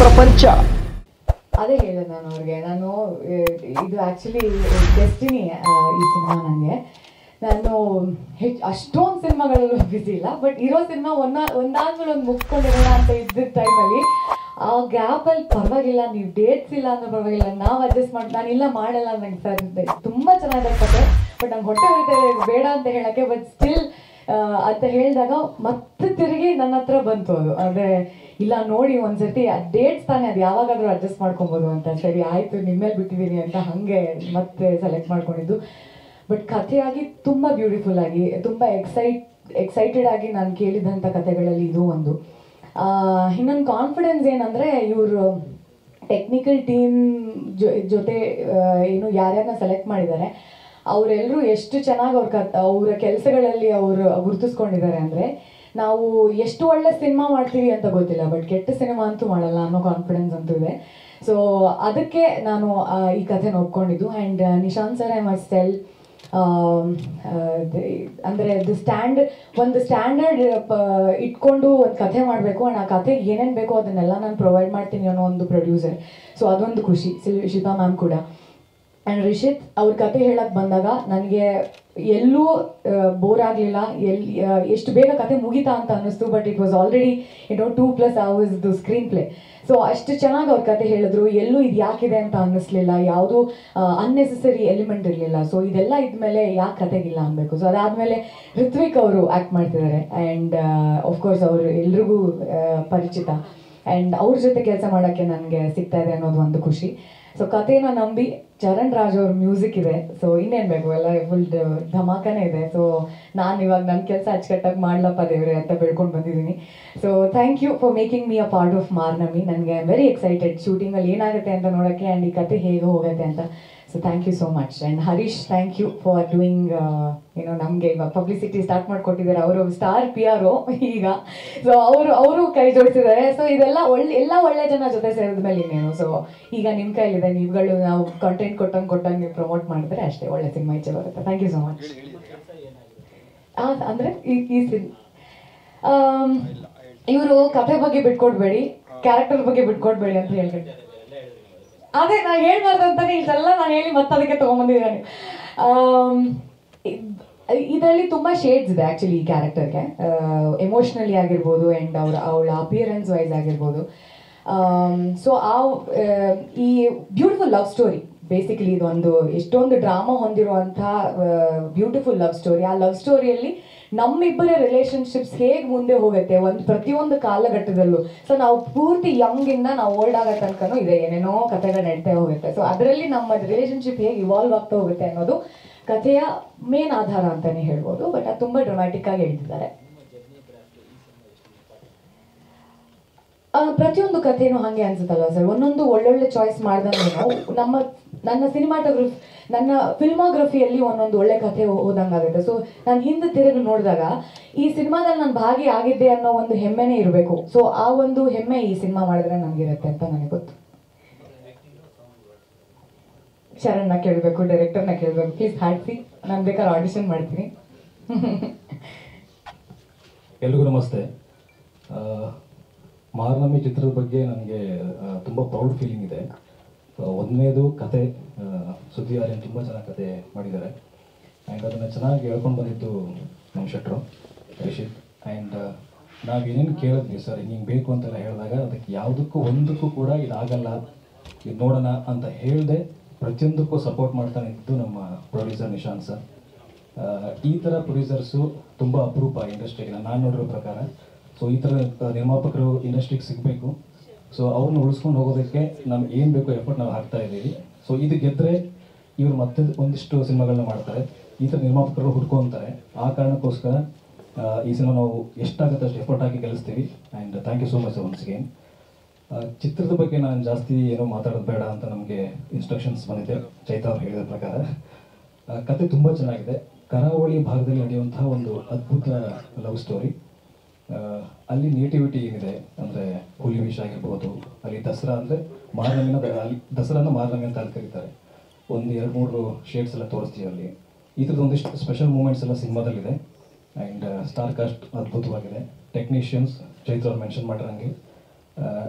ಪ್ರಪಂಚ. ಅದೇ ಹೇಳಿದೆ ನಾನು ಅವ್ರಿಗೆ, ನಾನು ಇದು ಆ್ಯಕ್ಚುಲಿ ಡೆಸ್ಟಿನಿ ಈ ಸಿನಿಮಾ ನನಗೆ. ನಾನು ಅಷ್ಟೊಂದು ಸಿನಿಮಾಗಳಲ್ಲೂ ಬ್ಯುಸಿ ಇಲ್ಲ, ಬಟ್ ಇರೋ ಸಿನಿಮಾ ಒಂದಾದ್ಮೇಲೆ ಒಂದು ಮುಗಿಸ್ಕೊಂಡಿರೋಣ ಅಂತ ಇದ್ದ ಟೈಮಲ್ಲಿ ಆ ಗ್ಯಾಪಲ್ಲಿ ಪರವಾಗಿಲ್ಲ, ನೀವು ಡೇಟ್ಸ್ ಇಲ್ಲ ಅಂದ್ರೆ ಪರವಾಗಿಲ್ಲ, ನಾವು ಅಡ್ಜಸ್ಟ್ ಮಾಡಿ, ನಾನಿಲ್ಲ ಮಾಡಲ್ಲ ನಂಗೆ ಸರ್ ತುಂಬ ಚೆನ್ನಾಗಿದೆ ಕತೆ, ಬಟ್ ನಂಗೆ ಹೊಟ್ಟೆ ಉರಿತಾ ಬೇಡ ಅಂತ ಹೇಳೋಕ್ಕೆ, ಬಟ್ ಸ್ಟಿಲ್ ಅಂತ ಹೇಳಿದಾಗ ಮತ್ತೆ ತಿರುಗಿ ನನ್ನ ಹತ್ರ ಬಂತು ಅದು. ಅಂದರೆ ಇಲ್ಲ ನೋಡಿ ಒಂದ್ಸರ್ತಿ ಡೇಟ್ಸ್ ತಾನೇ, ಅದು ಯಾವಾಗಾದರೂ ಅಡ್ಜಸ್ಟ್ ಮಾಡ್ಕೊಬೋದು ಅಂತ. ಸರಿ ಆಯಿತು ನಿಮ್ಮೇಲೆ ಬಿಟ್ಟಿದ್ದೀನಿ ಅಂತ ಹಾಗೆ ಮತ್ತೆ ಸೆಲೆಕ್ಟ್ ಮಾಡ್ಕೊಂಡಿದ್ದು. ಬಟ್ ಕಥೆಯಾಗಿ ತುಂಬ ಬ್ಯೂಟಿಫುಲ್ ಆಗಿ, ತುಂಬ ಎಕ್ಸೈಟೆಡ್ ಆಗಿ ನಾನು ಕೇಳಿದಂಥ ಕಥೆಗಳಲ್ಲಿ ಇದು ಒಂದು. ಇನ್ನೊಂದು ಕಾನ್ಫಿಡೆನ್ಸ್ ಏನಂದರೆ, ಇವರು ಟೆಕ್ನಿಕಲ್ ಟೀಮ್ ಜೊತೆ ಏನು ಯಾರ್ಯಾರನ್ನ ಸೆಲೆಕ್ಟ್ ಮಾಡಿದ್ದಾರೆ ಅವರೆಲ್ಲರೂ ಎಷ್ಟು ಚೆನ್ನಾಗಿ ಅವರ ಕೆಲಸಗಳಲ್ಲಿ ಅವರು ಗುರುತಿಸ್ಕೊಂಡಿದ್ದಾರೆ ಅಂದರೆ, ನಾವು ಎಷ್ಟು ಒಳ್ಳೆ ಸಿನಿಮಾ ಮಾಡ್ತೀವಿ ಅಂತ ಗೊತ್ತಿಲ್ಲ, ಬಟ್ ಕೆಟ್ಟ ಸಿನಿಮಾ ಅಂತೂ ಮಾಡಲ್ಲ ಅನ್ನೋ ಕಾನ್ಫಿಡೆನ್ಸ್ ಅಂತೂ ಇದೆ. ಸೊ ಅದಕ್ಕೆ ನಾನು ಈ ಕಥೆನ ಒಪ್ಕೊಂಡಿದ್ದು. And Nishant sir I must tell, ಅಂದರೆ ಒಂದು ಸ್ಟ್ಯಾಂಡರ್ಡ್ ಇಟ್ಕೊಂಡು ಒಂದು ಕಥೆ ಮಾಡಬೇಕು, ಆ್ಯಂಡ್ ಆ ಕಥೆಗೆ ಏನೇನು ಬೇಕೋ ಅದನ್ನೆಲ್ಲ ನಾನು ಪ್ರೊವೈಡ್ ಮಾಡ್ತೀನಿ ಅನ್ನೋ ಒಂದು ಪ್ರೊಡ್ಯೂಸರ್. ಸೊ ಅದೊಂದು ಖುಷಿ. ಶಿಲ್ಪಾ ಮ್ಯಾಮ್ ಕೂಡ. ಆ್ಯಂಡ್ ರಿಷಿತ್ ಅವ್ರ ಕತೆ ಹೇಳಕ್ಕೆ ಬಂದಾಗ ನನಗೆ ಎಲ್ಲೂ ಬೋರ್ ಆಗಲಿಲ್ಲ, ಎಷ್ಟು ಬೇಗ ಕತೆ ಮುಗಿತಾ ಅಂತ ಅನ್ನಿಸ್ತು. But it was already 2+ hours screen play. So ಅಷ್ಟು ಚೆನ್ನಾಗಿ ಅವ್ರ ಕತೆ ಹೇಳಿದ್ರು, ಎಲ್ಲೂ ಇದು ಯಾಕಿದೆ ಅಂತ ಅನ್ನಿಸ್ಲಿಲ್ಲ, ಯಾವುದೂ ಅನ್ನೆಸೆಸರಿ ಎಲಿಮೆಂಟ್ ಇರಲಿಲ್ಲ. ಸೊ ಇದೆಲ್ಲ ಇದ್ಮೇಲೆ ಯಾಕೆ ಕತೆಗಿಲ್ಲ ಅನ್ಬೇಕು. ಸೊ ಅದಾದಮೇಲೆ ಋತ್ವಿಕ್ ಅವರು ಆ್ಯಕ್ಟ್ ಮಾಡ್ತಿದ್ದಾರೆ, ಆ್ಯಂಡ್ ಆಫ್ಕೋರ್ಸ್ ಅವರು ಎಲ್ರಿಗೂ ಪರಿಚಿತ, ಆ್ಯಂಡ್ ಅವ್ರ ಜೊತೆ ಕೆಲಸ ಮಾಡೋಕ್ಕೆ ನನಗೆ ಸಿಗ್ತಾ ಇದೆ ಅನ್ನೋದು ಒಂದು ಖುಷಿ. ಸೊ ಕಥೆನ ನಂಬಿ ಚರಣ್ ರಾಜ್ ಅವ್ರ ಮ್ಯೂಸಿಕ್ ಇದೆ. ಸೊ ಇನ್ನೇನು ಬೇಕು, ಎಲ್ಲ ಫುಲ್ ಧಮಾಕನೇ ಇದೆ. ಸೊ ನಾನು ಇವಾಗ ನನ್ನ ಕೆಲಸ ಅಚ್ಚುಕಟ್ಟಾಗಿ ಮಾಡ್ಲಪ್ಪ ದೇವ್ರೆ ಅಂತ ಬೇಡ್ಕೊಂಡು ಬಂದಿದ್ದೀನಿ. So thank you for making me a part of Maarnami. ನನಗೆ ಐ ಆಮ್ ವೆರಿ ಎಕ್ಸೈಟೆಡ್ ಶೂಟಿಂಗಲ್ಲಿ ಏನಾಗುತ್ತೆ ಅಂತ ನೋಡೋಕ್ಕೆ, ಆ್ಯಂಡ್ ಈ ಕತೆ ಹೇಗೆ ಹೋಗುತ್ತೆ ಅಂತ. So thank you so much. And Harish, thank you for doing ನಮಗೆ ಇವಾಗ ಪಬ್ಲಿಸಿಟಿ ಸ್ಟಾರ್ಟ್ ಮಾಡಿಕೊಟ್ಟಿದ್ದಾರೆ. ಅವರು ಸ್ಟಾರ್ PR ಈಗ. ಸೊ ಅವರು ಕೈ ಜೋಡಿಸಿದ್ದಾರೆ. ಸೊ ಇದೆಲ್ಲ ಒಳ್ಳೆ ಜನ ಜೊತೆ ಸೇರಿದ ಮೇಲೆ ಇನ್ನೇನು. ಸೊ ಈಗ ನಿಮ್ಮ ಕೈಲಿದೆ, ನೀವುಗಳು ನಾವು ಕಂಟೆಂಟ್ ಕೊಟ್ಟಂಗೆ ನೀವು ಪ್ರಮೋಟ್ ಮಾಡಿದ್ರೆ ಅಷ್ಟೇ ಒಳ್ಳೆ ಸಿನಿಮಾ ಈಚೆ ಬರುತ್ತೆ. Thank you so much. ಅಂದರೆ ಇವರು ಕಥೆ ಬಗ್ಗೆ ಬಿಟ್ಕೊಡ್ಬೇಡಿ, ಕ್ಯಾರೆಕ್ಟರ್ ಬಗ್ಗೆ ಬಿಟ್ಕೊಡ್ಬೇಡಿ ಅಂತ ಹೇಳ್ತಾರೆ. ಅದೇ ನಾನು ಹೇಳ್ಬಾರ್ದು ಅಂತಾನೆ ಇದೆಲ್ಲ ನಾನು ಹೇಳಿ ಮತ್ತೆ ಅದಕ್ಕೆ ತೊಗೊಂಬಂದಿದ್ದಾನೆ. ಇದರಲ್ಲಿ ತುಂಬ ಶೇಡ್ಸ್ ಇದೆ ಆ್ಯಕ್ಚುಲಿ ಈ ಕ್ಯಾರೆಕ್ಟರ್ಗೆ, ಎಮೋಷ್ನಲಿ ಆಗಿರ್ಬೋದು, ಆ್ಯಂಡ್ ಅವಳ ಅಪಿಯರೆನ್ಸ್ ವೈಸ್ ಆಗಿರ್ಬೋದು. ಸೊ ಈ ಬ್ಯೂಟಿಫುಲ್ ಲವ್ ಸ್ಟೋರಿ, ಬೇಸಿಕಲಿ ಇದೊಂದು ಎಷ್ಟೊಂದು ಡ್ರಾಮಾ ಹೊಂದಿರುವಂಥ ಬ್ಯೂಟಿಫುಲ್ ಲವ್ ಸ್ಟೋರಿ. ಆ ಲವ್ ಸ್ಟೋರಿಯಲ್ಲಿ ನಮ್ಮಿಬ್ಬರ ರಿಲೇಷನ್ಶಿಪ್ಸ್ ಹೇಗೆ ಮುಂದೆ ಹೋಗುತ್ತೆ ಪ್ರತಿಯೊಂದು ಕಾಲಘಟ್ಟದಲ್ಲೂ. ಸೊ ನಾವು ಪೂರ್ತಿ ಯಂಗಿಂದ ನಾವು ಓಲ್ಡ್ ಆಗೋ ತನಕನೂ ಇದೆ, ಏನೇನೋ ಕಥೆಗಳು ನಡೀತಾ ಹೋಗುತ್ತೆ. ಸೊ ಅದರಲ್ಲಿ ನಮ್ಮ ರಿಲೇಷನ್ಶಿಪ್ ಹೇಗೆ ಇವಾಲ್ವ್ ಆಗ್ತಾ ಹೋಗುತ್ತೆ ಅನ್ನೋದು ಕಥೆಯ ಮೇನ್ ಆಧಾರ ಅಂತಲೇ ಹೇಳ್ಬೋದು. ಬಟ್ ಅದು ತುಂಬ ಡ್ರಾಮ್ಯಾಟಿಕ್ ಆಗಿ ಹೇಳ್ತಿದ್ದಾರೆ. ಪ್ರತಿಯೊಂದು ಕಥೆನೂ ಹಾಗೆ ಅನ್ಸುತ್ತಲ್ವ ಸರ್, ಒಂದೊಂದು ಒಳ್ಳೊಳ್ಳೆ ಚಾಯ್ಸ್ ಮಾಡ್ದಂಗೆ ನನ್ನ ಫಿಲ್ಮೋಗ್ರಫಿಯಲ್ಲಿ ಒಂದೊಂದು ಒಳ್ಳೆ ಕಥೆ ಹೋದಂಗಾಗುತ್ತೆ. ಸೊ ನಾನು ಹಿಂದೆ ತಿರುಗಿ ನೋಡಿದಾಗ ಈ ಸಿನಿಮಾದಲ್ಲಿ ನಾನು ಭಾಗಿ ಆಗಿದ್ದೆ ಅನ್ನೋ ಒಂದು ಹೆಮ್ಮೆನೇ ಇರಬೇಕು. ಸೊ ಆ ಒಂದು ಹೆಮ್ಮೆ ಈ ಸಿನಿಮಾ ಮಾಡಿದ್ರೆ ನನಗಿರುತ್ತೆ ಅಂತ ನನಗೆ ಗೊತ್ತು. ಶರಣ್ನ ಕೇಳಬೇಕು, ಡೈರೆಕ್ಟರ್ನ ಕೇಳಬೇಕು, ಪ್ಲೀಸ್ ಹಾಡಿಸಿ, ನಾನು ಬೇಕಾದ್ರೆ ಆಡಿಷನ್ ಮಾಡ್ತೀನಿ. ಎಲ್ರಿಗೂ ನಮಸ್ತೆ. ಮಾರ್ನಮಿ ಚಿತ್ರದ ಬಗ್ಗೆ ನನಗೆ ತುಂಬ ಪ್ರೌಡ್ ಫೀಲಿಂಗ್ ಇದೆ. ಒಂದನೇದು ಕತೆ, ಸುದ್ದಿ ಆರ್ಯನ್ ತುಂಬ ಚೆನ್ನಾಗಿ ಕತೆ ಮಾಡಿದ್ದಾರೆ. ಆ್ಯಂಡ್ ಅದನ್ನು ಚೆನ್ನಾಗಿ ಹೇಳ್ಕೊಂಡು ಬಂದಿದ್ದು ನಮ್ಮ ಶೆಟ್ರು ರಿಷಿತ್. ಆ್ಯಂಡ್ ನಾವೇನೇನು ಕೇಳಿದ್ವಿ ಸರ್ ಹಿಂಗೆ ಬೇಕು ಅಂತೆಲ್ಲ ಹೇಳಿದಾಗ ಅದಕ್ಕೆ ಯಾವುದಕ್ಕೂ ಒಂದಕ್ಕೂ ಕೂಡ ಇದಾಗಲ್ಲ, ಇದು ನೋಡೋಣ ಅಂತ ಹೇಳಿದೆ ಪ್ರತಿಯೊಂದಕ್ಕೂ ಸಪೋರ್ಟ್ ಮಾಡ್ತಾನೆ ಇದ್ದು ನಮ್ಮ ಪ್ರೊಡ್ಯೂಸರ್ ನಿಶಾಂತ್ ಸರ್. ಈ ಥರ ಪ್ರೊಡ್ಯೂಸರ್ಸು ತುಂಬ ಅಪರೂಪ ಇಂಡಸ್ಟ್ರಿಗೆ, ನಾನು ನೋಡಿರೋ ಪ್ರಕಾರ. ಸೊ ಈ ಥರ ನಿರ್ಮಾಪಕರು ಇಂಡಸ್ಟ್ರಿಗೆ ಸಿಗಬೇಕು. ಸೊ ಅವ್ರನ್ನ ಉಳಿಸ್ಕೊಂಡು ಹೋಗೋದಕ್ಕೆ ನಮ್ಗೆ ಏನು ಬೇಕೋ ಎಫರ್ಟ್ ನಾವು ಹಾಕ್ತಾ ಇದ್ದೀವಿ. ಸೊ ಇದು ಗೆದ್ದರೆ ಇವರು ಮತ್ತೆ ಒಂದಿಷ್ಟು ಸಿನಿಮಾಗಳನ್ನ ಮಾಡ್ತಾರೆ, ಈ ಥರ ನಿರ್ಮಾಪಕರು ಹುಡ್ಕೊತಾರೆ. ಆ ಕಾರಣಕ್ಕೋಸ್ಕರ ಈ ಸಿನಿಮಾ ನಾವು ಎಷ್ಟಾಗುತ್ತೆ ಅಷ್ಟು ಎಫರ್ಟ್ ಹಾಕಿ ಗೆಲ್ಲಿಸ್ತೀವಿ. And thank you so much once again. ಚಿತ್ರದ ಬಗ್ಗೆ ನಾನು ಜಾಸ್ತಿ ಏನೋ ಮಾತಾಡೋದು ಬೇಡ ಅಂತ ನಮಗೆ ಇನ್ಸ್ಟ್ರಕ್ಷನ್ಸ್ ಬಂದಿದೆ ಚೈತಾ ಅವ್ರು ಹೇಳಿದ ಪ್ರಕಾರ. ಕತೆ ತುಂಬ ಚೆನ್ನಾಗಿದೆ. ಕರಾವಳಿ ಭಾಗದಲ್ಲಿ ನಡೆಯುವಂತಹ ಒಂದು ಅದ್ಭುತ ಲವ್ ಸ್ಟೋರಿ. ಅಲ್ಲಿ ನೇಟಿವಿಟಿ ಏನಿದೆ ಅಂದರೆ ಹುಲಿವೇಷ ಆಗಿರ್ಬೋದು, ಅಲ್ಲಿ ದಸರಾ ಅಂದರೆ ಮಾರ್ನಮಿನ, ದಸರಾನ ಮಾರ್ನಮಿ ಅಂತ ಅಲ್ಲಿ ಕರೀತಾರೆ. ಒಂದು 2-3 ಶೇಡ್ಸ್ ಎಲ್ಲ ತೋರಿಸ್ತೀವಿ ಅಲ್ಲಿ. ಈ ಥರದ್ದು ಒಂದಿಷ್ಟು ಸ್ಪೆಷಲ್ ಮೂಮೆಂಟ್ಸ್ ಎಲ್ಲ ಸಿನಿಮಾದಲ್ಲಿದೆ. ಆ್ಯಂಡ್ ಸ್ಟಾರ್ ಕಾಸ್ಟ್ ಅದ್ಭುತವಾಗಿದೆ. ಟೆಕ್ನಿಷಿಯನ್ಸ್ ಚೈತ್ರ ಅವ್ರು ಮೆನ್ಷನ್ ಮಾಡಿರಂಗೆ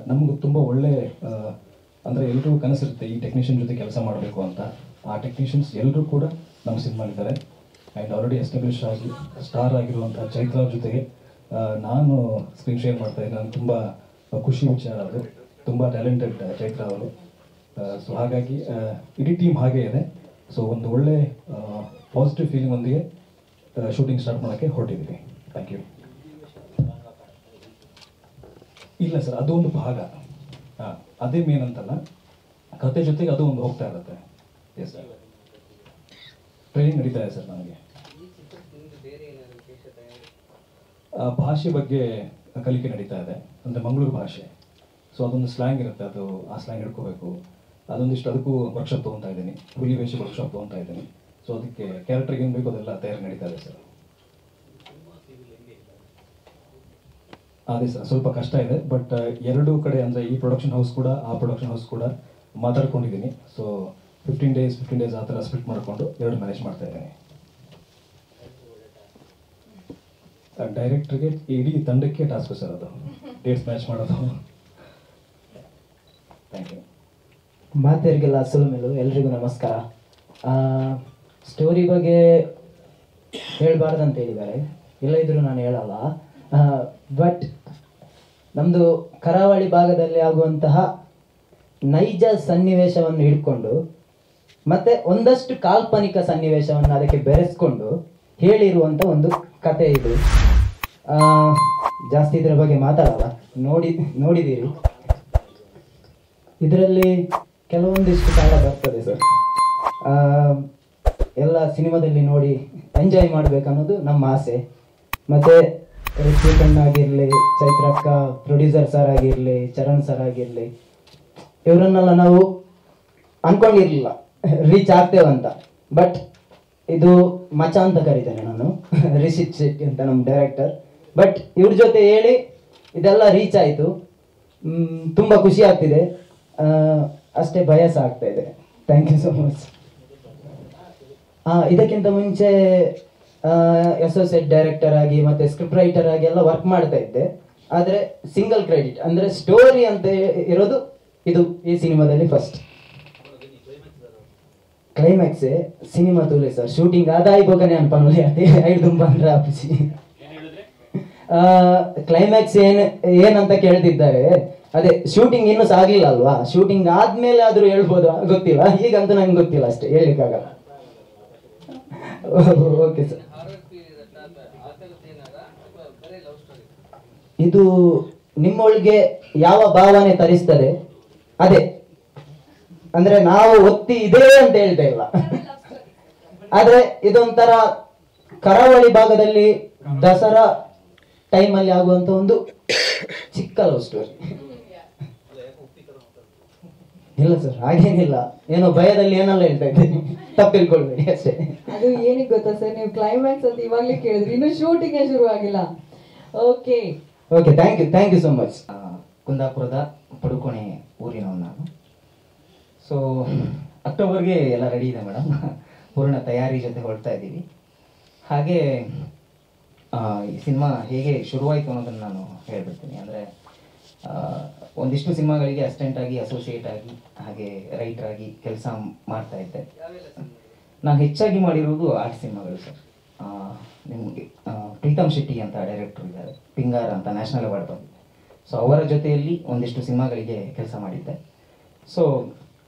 ನಮಗೂ ತುಂಬ ಒಳ್ಳೆ ಅಂದರೆ ಎಲ್ರಿಗೂ ಕನಸಿರುತ್ತೆ ಈ ಟೆಕ್ನಿಷಿಯನ್ ಜೊತೆ ಕೆಲಸ ಮಾಡಬೇಕು ಅಂತ. ಆ ಟೆಕ್ನಿಷಿಯನ್ಸ್ ಎಲ್ಲರೂ ಕೂಡ ನಮ್ಮ ಸಿನಿಮಾಲಿದ್ದಾರೆ. ಆ್ಯಂಡ್ ಆಲ್ರೆಡಿ ಎಸ್ಟಾಬ್ಲಿಷ್ ಆಗಿ ಸ್ಟಾರ್ ಆಗಿರುವಂಥ ಚೈತ್ರ ಜೊತೆಗೆ ನಾನು ಸ್ಕ್ರೀನ್ ಶೇರ್ ಮಾಡ್ತಾಯಿದ್ದೆ. ನನಗೆ ತುಂಬ ಖುಷಿ ವಿಚಾರ ಅದು. ತುಂಬ ಟ್ಯಾಲೆಂಟೆಡ್ ಚೈತ್ರ ಅವರು. ಸೊ ಹಾಗಾಗಿ ಇಡೀ ಟೀಮ್ ಹಾಗೇ ಇದೆ. ಸೊ ಒಂದು ಒಳ್ಳೆ ಪಾಸಿಟಿವ್ ಫೀಲಿಂಗ್ ಒಂದಿಗೆ ಶೂಟಿಂಗ್ ಸ್ಟಾರ್ಟ್ ಮಾಡೋಕ್ಕೆ ಹೊರಟಿದ್ದೀವಿ. Thank you. ಇಲ್ಲ ಸರ್, ಅದು ಒಂದು ಭಾಗ. ಅದೇ ಮೇನ್ ಅಂತಲ್ಲ, ಕತೆ ಜೊತೆಗೆ ಅದು ಒಂದು ಹೋಗ್ತಾ ಇರುತ್ತೆ. ಎಸ್ ಸರ್, ಟ್ರೈನಿಂಗ್ ನಡೀತಾ ಇದೆ ಸರ್ ನನಗೆ. ಭಾಷೆ ಬಗ್ಗೆ ಕಲಿಕೆ ನಡೀತಾ ಇದೆ. ಅಂದರೆ ಮಂಗಳೂರು ಭಾಷೆ. ಸೊ ಅದೊಂದು ಸ್ಲ್ಯಾಂಗ್ ಇರುತ್ತೆ, ಅದು ಆ ಸ್ಲ್ಯಾಂಗ್ ಹಿಡ್ಕೋಬೇಕು. ಅದೊಂದಿಷ್ಟು ಅದಕ್ಕೂ ವರ್ಕ್ಶಾಪ್ ತೊಗೊತಾ ಇದ್ದೀನಿ, ಹುಲಿ ವೇಷ ವರ್ಕ್ಶಾಪ್ ತೊಗೊತಾ ಇದ್ದೀನಿ. ಸೊ ಅದಕ್ಕೆ ಕ್ಯಾರೆಕ್ಟರ್ಗೆ ಏನು ಬೇಕು ಅದೆಲ್ಲ ತಯಾರಿ ನಡೀತಾ ಇದೆ ಸರ್. ಅದೇ ಸರ್, ಸ್ವಲ್ಪ ಕಷ್ಟ ಇದೆ. ಬಟ್ ಎರಡೂ ಕಡೆ ಅಂದರೆ ಈ ಪ್ರೊಡಕ್ಷನ್ ಹೌಸ್ ಕೂಡ ಆ ಪ್ರೊಡಕ್ಷನ್ ಹೌಸ್ ಕೂಡ ಮಾತಾಡ್ಕೊಂಡಿದ್ದೀನಿ. ಸೊ 15 ಡೇಸ್ ಆ ಥರ ಸ್ಪ್ಲಿಟ್ ಮಾಡಿಕೊಂಡು ಎರಡು ಮ್ಯಾನೇಜ್ ಮಾಡ್ತಾ ಇದ್ದೀನಿ. ಡೈರೆಕ್ಟ್ರಿಗೆ ಇಡೀ ತಂಡಕ್ಕೆ ಟಾಸ್ಕ್ ಸರ್ ಅದು, ಡೇಟ್ಸ್ ಮ್ಯಾಚ್ ಮಾಡೋದು. Thank you. ಮಾತೆಯರಿಗೆಲ್ಲ ಸುಲಮೇಲು, ಎಲ್ರಿಗೂ ನಮಸ್ಕಾರ. ಸ್ಟೋರಿ ಬಗ್ಗೆ ಹೇಳಬಾರ್ದಂತ ಹೇಳಿದ್ದಾರೆ, ಇಲ್ಲದಿದ್ರೂ ನಾನು ಹೇಳಲ್ಲ. ಬಟ್ ನಮ್ಮದು ಕರಾವಳಿ ಭಾಗದಲ್ಲಿ ಆಗುವಂತಹ ನೈಜ ಸನ್ನಿವೇಶವನ್ನು ಹಿಡ್ಕೊಂಡು ಮತ್ತು ಒಂದಷ್ಟು ಕಾಲ್ಪನಿಕ ಸನ್ನಿವೇಶವನ್ನು ಅದಕ್ಕೆ ಬೆರೆಸ್ಕೊಂಡು ಹೇಳಿರುವಂಥ ಒಂದು ಕತೆ ಇದು. ಜಾಸ್ತಿ ಇದರ ಬಗ್ಗೆ ಮಾತಾಡಲ್ಲ, ನೋಡಿದ್ದೀರಿ. ಇದರಲ್ಲಿ ಕೆಲವೊಂದಿಷ್ಟು ಕಾಲ ಬರ್ತದೆ ಸರ್. ಎಲ್ಲ ಸಿನಿಮಾದಲ್ಲಿ ನೋಡಿ ಎಂಜಾಯ್ ಮಾಡಬೇಕನ್ನೋದು ನಮ್ಮ ಆಸೆ. ಮತ್ತು ಋತ್ವಿಕ್ ಅಣ್ಣ ಆಗಿರಲಿ, ಚೈತ್ರಕ್ಕ, ಪ್ರೊಡ್ಯೂಸರ್ ಸರ್ ಆಗಿರಲಿ, ಚರಣ್ ಸರ್ ಆಗಿರಲಿ, ಇವರನ್ನೆಲ್ಲ ನಾವು ಅಂದ್ಕೊಂಡಿರಲಿಲ್ಲ ರೀಚ್ ಆಗ್ತೇವಂತ. ಬಟ್ ಇದು ಮಚ ಅಂತ ಕರೀತೇನೆ ನಾನು, ರಿಷಿತ್ ಶೆಟ್ಟಿ ಅಂತ ನಮ್ಮ ಡೈರೆಕ್ಟರ್. ಬಟ್ ಇವ್ರ ಜೊತೆ ಹೇಳಿ ಇದೆಲ್ಲ ರೀಚ್ ಆಯಿತು. ತುಂಬ ಖುಷಿ ಆಗ್ತಿದೆ, ಅಷ್ಟೇ ಭಯ ಸಹ ಆಗ್ತಾ ಇದೆ. Thank you so much. ಇದಕ್ಕಿಂತ ಮುಂಚೆ ಅಸೋಸಿಯೇಟ್ ಡೈರೆಕ್ಟರ್ ಆಗಿ ಮತ್ತು ಸ್ಕ್ರಿಪ್ಟ್ ರೈಟರ್ ಆಗಿ ಎಲ್ಲ ವರ್ಕ್ ಮಾಡ್ತಾ ಇದ್ದೆ. ಆದರೆ ಸಿಂಗಲ್ ಕ್ರೆಡಿಟ್ ಅಂದರೆ ಸ್ಟೋರಿ ಅಂತ ಇರೋದು ಇದು ಈ ಸಿನಿಮಾದಲ್ಲಿ ಫಸ್ಟ್. ಕ್ಲೈಮ್ಯಾಕ್ಸೇ ಸಿನಿಮಾ ತೂಲೆ ಸರ್, ಶೂಟಿಂಗ್ ಆದಾಯಿಬೋಗನೆ ಅನ್ಪನೋಲಿ ಅದೇ ಐದು ತುಂಬ ಅಂದ್ರೆ ಆಫೀಸಿ. ಕ್ಲೈಮ್ಯಾಕ್ಸ್ ಏನಂತ ಕೇಳ್ತಿದ್ದಾರೆ, ಅದೇ ಶೂಟಿಂಗ್ ಇನ್ನೂ ಸಾಗಲಿಲ್ಲ ಅಲ್ವಾ, ಶೂಟಿಂಗ್ ಆದ್ಮೇಲೆ ಆದ್ರೂ ಹೇಳ್ಬೋದು, ಗೊತ್ತಿಲ್ಲ. ಈಗಂತೂ ನಂಗೆ ಗೊತ್ತಿಲ್ಲ, ಅಷ್ಟೇ ಹೇಳಲಿಕ್ಕಾಗಲ್ಲ. Okay sir. ಇದು ನಿಮ್ಮೊಳಗೆ ಯಾವ ಭಾವನೆ ತರಿಸ್ತದೆ ಅದೇ, ಅಂದ್ರೆ ನಾವು ಒತ್ತಿ ಇದೆ ಅಂತ ಹೇಳ್ತಾ ಇಲ್ಲ. ಆದ್ರೆ ಇದೊಂಥರ ಕರಾವಳಿ ಭಾಗದಲ್ಲಿ ದಸರಾ ಟೈಮಲ್ಲಿ ಆಗುವಂತ ಒಂದು ಚಿಕ್ಕ ಲವ್ ಸ್ಟೋರಿ. ಇಲ್ಲ ಸರ್, ಹಾಗೇನಿಲ್ಲ, ಏನೋ ಭಯದಲ್ಲಿ ಏನೆಲ್ಲ ಹೇಳ್ತಾ ಇದ್ದೀನಿ, ತಪ್ಪು ತಿಳ್ಕೊಳ್ಬೇಡಿ ಅಷ್ಟೇ. ಅದು ಏನಿಗೆ ಗೊತ್ತಾ ಸರ್, ನೀವು ಕ್ಲೈಮ್ಯಾಕ್ಸ್ ಅಂತ ಇವಾಗಲೇ ಕೇಳಿದ್ರಿ, ಇನ್ನು ಶೂಟಿಂಗ್ ಶುರು ಆಗಿಲ್ಲ. Okay okay, thank you so much. ಕುಂದಾಪುರದ ಪಡುಕೋಣೆ ಊರಿನವನು ನಾನು. ಸೊ ಅಕ್ಟೋಬರ್ಗೆ ಎಲ್ಲ ರೆಡಿ ಇದೆ ಮೇಡಮ್, ಪೂರ್ಣ ತಯಾರಿ ಜೊತೆ ಹೊರಡ್ತಾ ಇದ್ದೀವಿ. ಹಾಗೆ ಈ ಸಿನಿಮಾ ಹೇಗೆ ಶುರುವಾಯಿತು ಅನ್ನೋದನ್ನು ನಾನು ಹೇಳ್ಬಿಡ್ತೀನಿ. ಅಂದರೆ ಒಂದಿಷ್ಟು ಸಿನಿಮಾಗಳಿಗೆ ಅಸಿಸ್ಟೆಂಟ್ ಆಗಿ, ಅಸೋಸಿಯೇಟ್ ಆಗಿ, ಹಾಗೆ ರೈಟರ್ ಆಗಿ ಕೆಲಸ ಮಾಡ್ತಾ ಇದ್ದೆ. ನಾನು ಹೆಚ್ಚಾಗಿ ಮಾಡಿರೋದು ಆರ್ಟ್ ಸಿನಿಮಾಗಳು ಸರ್. ನಿಮಗೆ ಪ್ರೀತಮ್ ಶೆಟ್ಟಿ ಅಂತ ಡೈರೆಕ್ಟರ್ ಇದ್ದಾರೆ, ಪಿಂಗಾರ ಅಂತ ನ್ಯಾಷನಲ್ ಅವಾರ್ಡ್ ಬಂದಿದೆ. ಸೊ ಅವರ ಜೊತೆಯಲ್ಲಿ ಒಂದಿಷ್ಟು ಸಿನಿಮಾಗಳಿಗೆ ಕೆಲಸ ಮಾಡಿದ್ದೆ. ಸೊ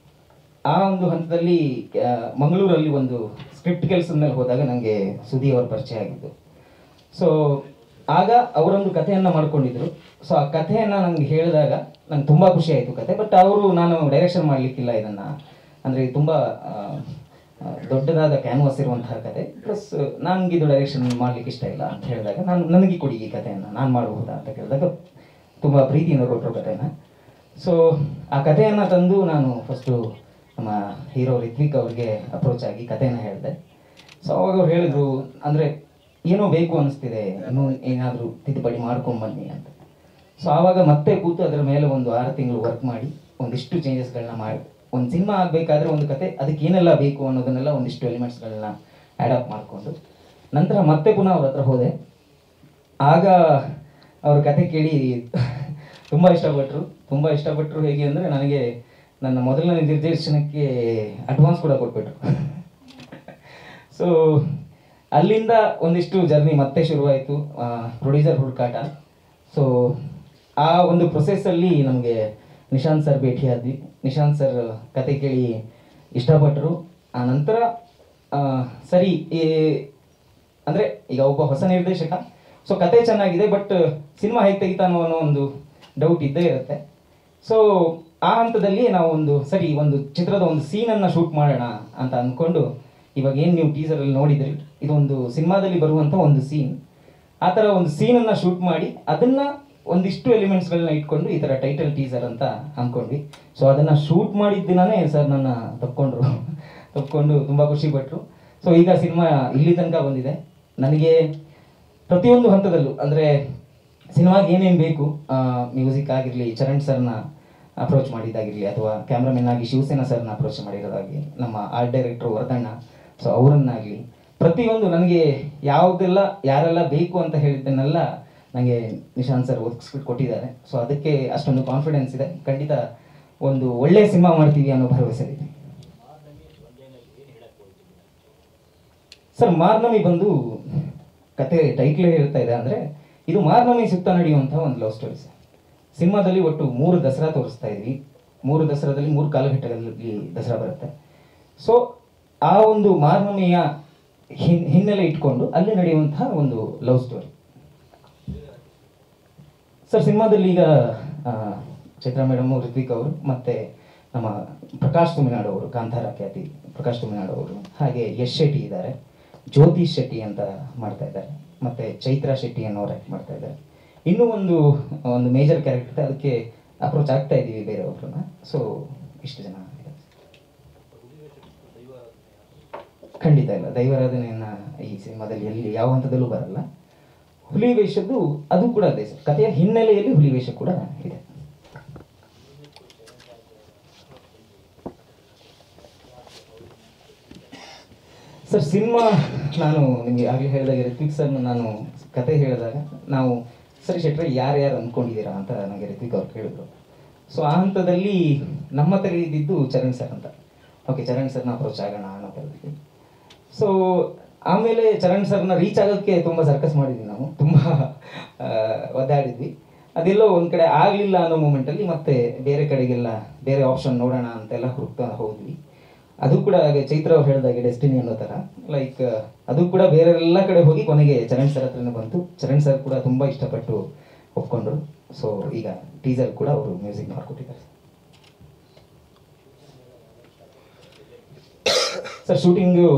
ಆ ಒಂದು ಹಂತದಲ್ಲಿ ಮಂಗಳೂರಲ್ಲಿ ಒಂದು ಸ್ಕ್ರಿಪ್ಟ್ ಕೆಲಸದ ಮೇಲೆ ಹೋದಾಗ ನನಗೆ ಸುದಿ ಅವರ ಪರಿಚಯ ಆಗಿದ್ದು. ಸೊ ಆಗ ಅವರೊಂದು ಕಥೆಯನ್ನು ಮಾಡ್ಕೊಂಡಿದ್ರು. ಸೊ ಆ ಕಥೆಯನ್ನು ನನಗೆ ಹೇಳಿದಾಗ ನಂಗೆ ತುಂಬ ಖುಷಿ ಆಯಿತು ಕತೆ. ಬಟ್ ಅವರು ನಾನು ಡೈರೆಕ್ಷನ್ ಮಾಡಲಿಕ್ಕಿಲ್ಲ ಇದನ್ನು, ಅಂದರೆ ತುಂಬ ದೊಡ್ಡದಾದ ಕ್ಯಾನ್ವಾಸ್ ಇರುವಂತಹ ಕತೆ, ಪ್ಲಸ್ ನನಗಿದು ಡೈರೆಕ್ಷನ್ ಮಾಡಲಿಕ್ಕೆ ಇಷ್ಟ ಇಲ್ಲ ಅಂತ ಹೇಳಿದಾಗ, ನನಗೆ ಕೊಡಿ ಈ ಕಥೆಯನ್ನು, ನಾನು ಮಾಡಬಹುದಾ ಅಂತ ಕೇಳಿದಾಗ ತುಂಬ ಪ್ರೀತಿಯಿಂದ ಕೊಟ್ಟರು ಕಥೆನ. ಸೊ ಆ ಕಥೆಯನ್ನು ತಂದು ನಾನು ಫಸ್ಟು ನಮ್ಮ ಹೀರೋ ರಿತ್ವಿಕ್ ಅವ್ರಿಗೆ ಅಪ್ರೋಚ್ ಆಗಿ ಕಥೆಯನ್ನು ಹೇಳಿದೆ. ಸೊ ಅವಾಗ ಅವ್ರು ಹೇಳಿದ್ರು, ಅಂದರೆ ಏನೋ ಬೇಕು ಅನಿಸ್ತಿದೆ, ಇನ್ನೂ ಏನಾದರೂ ತಿದ್ದುಪಡಿ ಮಾಡ್ಕೊಂಬನ್ನಿ ಅಂತ. ಸೊ ಆವಾಗ ಮತ್ತೆ ಕೂತು ಅದರ ಮೇಲೆ ಒಂದು 6 ತಿಂಗಳು ವರ್ಕ್ ಮಾಡಿ ಒಂದಿಷ್ಟು ಚೇಂಜಸ್ಗಳನ್ನ ಮಾಡಿ, ಒಂದು ಸಿನಿಮಾ ಆಗಬೇಕಾದ್ರೆ ಒಂದು ಕತೆ ಅದಕ್ಕೆ ಏನೆಲ್ಲ ಬೇಕು ಅನ್ನೋದನ್ನೆಲ್ಲ ಒಂದಿಷ್ಟು ಎಲಿಮೆಂಟ್ಸ್ಗಳನ್ನ ಆ್ಯಡಪ್ ಮಾಡಿಕೊಂಡು ನಂತರ ಮತ್ತೆ ಪುನಃ ಅವ್ರ ಹತ್ರ ಹೋದೆ. ಆಗ ಅವ್ರ ಕತೆ ಕೇಳಿ ತುಂಬ ಇಷ್ಟಪಟ್ಟರು ಹೇಗೆ ಅಂದರೆ ನನಗೆ ನನ್ನ ಮೊದಲನೇ ನಿರ್ದೇಶನಕ್ಕೆ ಅಡ್ವಾನ್ಸ್ ಕೂಡ ಕೊಟ್ಬಿಟ್ರು. ಸೊ ಅಲ್ಲಿಂದ ಒಂದಿಷ್ಟು ಜರ್ನಿ ಮತ್ತೆ ಶುರುವಾಯಿತು, ಪ್ರೊಡ್ಯೂಸರ್ ಹುಡುಕಾಟ. ಸೊ ಆ ಒಂದು ಪ್ರೊಸೆಸ್ಸಲ್ಲಿ ನಮಗೆ ನಿಶಾಂತ್ ಸರ್ ಭೇಟಿಯಾದ್ವಿ. ನಿಶಾಂತ್ ಸರ್ ಕತೆ ಕೇಳಿ ಇಷ್ಟಪಟ್ಟರು. ಆ ನಂತರ ಸರಿ ಅಂದರೆ ಈಗ ಒಬ್ಬ ಹೊಸ ನಿರ್ದೇಶಕ, ಸೊ ಕತೆ ಚೆನ್ನಾಗಿದೆ, ಬಟ್ ಸಿನಿಮಾ ಹೇಗೆ ತೆಗಿತಾನೋ ಅನ್ನೋ ಒಂದು ಡೌಟ್ ಇದ್ದೇ ಇರುತ್ತೆ. ಸೊ ಆ ಹಂತದಲ್ಲಿ ನಾವು ಒಂದು ಚಿತ್ರದ ಒಂದು ಸೀನನ್ನು ಶೂಟ್ ಮಾಡೋಣ ಅಂತ ಅಂದ್ಕೊಂಡು, ಇವಾಗ ಏನು ನೀವು ಟೀಸರಲ್ಲಿ ನೋಡಿದ್ರಿ, ಇದೊಂದು ಸಿನಿಮಾದಲ್ಲಿ ಬರುವಂಥ ಒಂದು ಸೀನ್. ಆ ಥರ ಒಂದು ಸೀನನ್ನು ಶೂಟ್ ಮಾಡಿ ಅದನ್ನು ಒಂದಿಷ್ಟು ಎಲಿಮೆಂಟ್ಸ್ಗಳನ್ನ ಇಟ್ಕೊಂಡು ಈ ಥರ ಟೈಟಲ್ ಟೀಸರ್ ಅಂತ ಅಂದ್ಕೊಂಡ್ವಿ. ಸೊ ಅದನ್ನು ಶೂಟ್ ಮಾಡಿದ ದಿನವೇ ಸರ್ ನನ್ನ ತಪ್ಕೊಂಡು ತುಂಬ ಖುಷಿಪಟ್ಟರು. ಸೊ ಈಗ ಸಿನಿಮಾ ಇಲ್ಲಿ ತನಕ ಬಂದಿದೆ. ನನಗೆ ಪ್ರತಿಯೊಂದು ಹಂತದಲ್ಲೂ ಅಂದರೆ ಸಿನಿಮಾಗೆ ಏನೇನು ಬೇಕು, ಮ್ಯೂಸಿಕ್ ಆಗಿರಲಿ, ಚರಣ್ ಸರ್ನ ಅಪ್ರೋಚ್ ಮಾಡಿದ್ದಾಗಿರಲಿ, ಅಥವಾ ಕ್ಯಾಮ್ರಾಮನ್ ಆಗಿ ಶಿವಸೇನಾ ಸರ್ನ ಅಪ್ರೋಚ್ ಮಾಡಿರೋದಾಗಿ, ನಮ್ಮ ಆರ್ಟ್ ಡೈರೆಕ್ಟ್ರು ವರದಣ್ಣ, ಸೊ ಅವರನ್ನಾಗಲಿ ಪ್ರತಿಯೊಂದು ನನಗೆ ಯಾರೆಲ್ಲ ಬೇಕು ಅಂತ ಹೇಳಿದ್ದನ್ನೆಲ್ಲ ನನಗೆ ನಿಶಾಂತ್ ಸರ್ ಒದಗಿಸ್ಬಿಟ್ಟು ಕೊಟ್ಟಿದ್ದಾರೆ. ಸೊ ಅದಕ್ಕೆ ಅಷ್ಟೊಂದು ಕಾನ್ಫಿಡೆನ್ಸ್ ಇದೆ. ಖಂಡಿತ ಒಂದು ಒಳ್ಳೆಯ ಸಿನಿಮಾ ಮಾಡ್ತೀವಿ ಅನ್ನೋ ಭರವಸೆ ಇದೆ. ಸರ್ ಮಾರ್ನಮಿ ಬಂದು ಕತೆ ಟೈಟ್ಲೇ ಹೇಳ್ತಾ ಇದೆ ಅಂದರೆ ಇದು ಮಾರ್ನಮಿ ಸುತ್ತ ನಡೆಯುವಂಥ ಒಂದು ಲವ್ ಸ್ಟೋರಿ ಸರ್. ಸಿನಿಮಾದಲ್ಲಿ ಒಟ್ಟು 3 ದಸರಾ ತೋರಿಸ್ತಾ ಇದ್ವಿ. 3 ದಸರಾದಲ್ಲಿ 3 ಕಾಲಘಟ್ಟಗಳಲ್ಲಿ ದಸರಾ ಬರುತ್ತೆ. ಸೊ ಆ ಒಂದು ಮಾರ್ನಮಿಯ ಹಿನ್ನೆಲೆ ಇಟ್ಕೊಂಡು ಅಲ್ಲಿ ನಡೆಯುವಂತಹ ಒಂದು ಲವ್ ಸ್ಟೋರಿ ಸರ್. ಸಿನಿಮಾದಲ್ಲಿ ಈಗ ಚೈತ್ರಾ ಮೇಡಮ್, ಋತ್ವಿಕ್ ಅವರು, ಮತ್ತು ನಮ್ಮ ಪ್ರಕಾಶ್ ತುಮಿನಾಡು ಅವರು, ಕಾಂತಾರ ಖ್ಯಾತಿ ಪ್ರಕಾಶ್ ತುಮಿನಾಡು ಅವರು, ಹಾಗೆ ಯಶ್ ಶೆಟ್ಟಿ ಇದ್ದಾರೆ, ಜ್ಯೋತಿ ಶೆಟ್ಟಿ ಅಂತ ಮಾಡ್ತಾ ಇದ್ದಾರೆ, ಮತ್ತು ಚೈತ್ರಾ ಶೆಟ್ಟಿ ಅನ್ನೋರು ಆ್ಯಕ್ಟ್ ಮಾಡ್ತಾ ಇದ್ದಾರೆ. ಇನ್ನೂ ಒಂದು ಮೇಜರ್ ಕ್ಯಾರೆಕ್ಟರ್, ಅದಕ್ಕೆ ಅಪ್ರೋಚ್ ಆಗ್ತಾ ಇದ್ದೀವಿ ಬೇರೆಯವ್ರನ್ನ. ಸೊ ಇಷ್ಟು ಜನ ಇದ್ದಾರೆ. ಖಂಡಿತ ಇಲ್ಲ, ದೈವಾರಾಧನೆಯನ್ನು ಈ ಸಿನಿಮಾದಲ್ಲಿ ಎಲ್ಲಿ ಯಾವ ಹಂತದಲ್ಲೂ ಬರಲ್ಲ. ಹುಲಿ ವೇಷದ್ದು ಅದು ಕೂಡ ಅದೇ ಸರ್, ಕಥೆಯ ಹಿನ್ನೆಲೆಯಲ್ಲಿ ಹುಲಿ ವೇಷ ಕೂಡ ಇದೆ. ಸರ್ ಸಿನಿಮಾ ನಾನು ನಿಮಗೆ ಆಗಲೇ ಹೇಳಿದಾಗ, ಋತ್ವಿಕ್ ಸರ್ನ ನಾನು ಕತೆ ಹೇಳಿದಾಗ ನಾವು ಸರಿ ಶೆಟ್ರೆ ಯಾರ್ಯಾರು ಅಂದ್ಕೊಂಡಿದ್ದೀರಾ ಅಂತ ನನಗೆ ಋತ್ವಿಕ್ ಅವ್ರು ಕೇಳಿದ್ರು. ಸೊ ಆ ಹಂತದಲ್ಲಿ ನಮ್ಮ ತಲೆ ಇದ್ದಿದ್ದು ಚರಣ್ ಸರ್ ಅಂತ. ಓಕೆ, ಚರಣ್ ಸರ್ನ ಅಪ್ರೋಚ್ ಆಗೋಣ ಅನ್ನೋ ಥರದಲ್ಲಿ. ಸೊ ಆಮೇಲೆ ಚರಣ್ ಸರ್ನ ರೀಚ್ ಆಗೋಕ್ಕೆ ತುಂಬ ಸರ್ಕಸ್ ಮಾಡಿದ್ವಿ ನಾವು, ತುಂಬ ಒದ್ದಾಡಿದ್ವಿ. ಅದೆಲ್ಲೋ ಒಂದು ಕಡೆ ಆಗಲಿಲ್ಲ ಅನ್ನೋ ಮೂಮೆಂಟಲ್ಲಿ ಮತ್ತೆ ಬೇರೆ ಕಡೆಗೆಲ್ಲ ಬೇರೆ ಆಪ್ಷನ್ ನೋಡೋಣ ಅಂತೆಲ್ಲ ಹುಡುಕ್ತಾ ಹೋದ್ವಿ. ಅದು ಕೂಡ ಚೈತ್ರ ಅವ್ರು ಹೇಳಿದಾಗೆ ಡೆಸ್ಟಿನಿ ಅನ್ನೋ ಥರ, ಲೈಕ್ ಅದು ಕೂಡ ಬೇರೆ ಎಲ್ಲ ಕಡೆ ಹೋಗಿ ಕೊನೆಗೆ ಚರಣ್ ಸರ್ ಹತ್ರನೇ ಬಂತು. ಚರಣ್ ಸರ್ ಕೂಡ ತುಂಬ ಇಷ್ಟಪಟ್ಟು ಒಪ್ಕೊಂಡ್ರು. ಸೊ ಈಗ ಟೀಸರ್ ಕೂಡ ಅವರು ಮ್ಯೂಸಿಕ್ ಮಾಡ್ಕೊಟ್ಟಿದ್ದಾರೆ. ಸರ್ ಶೂಟಿಂಗು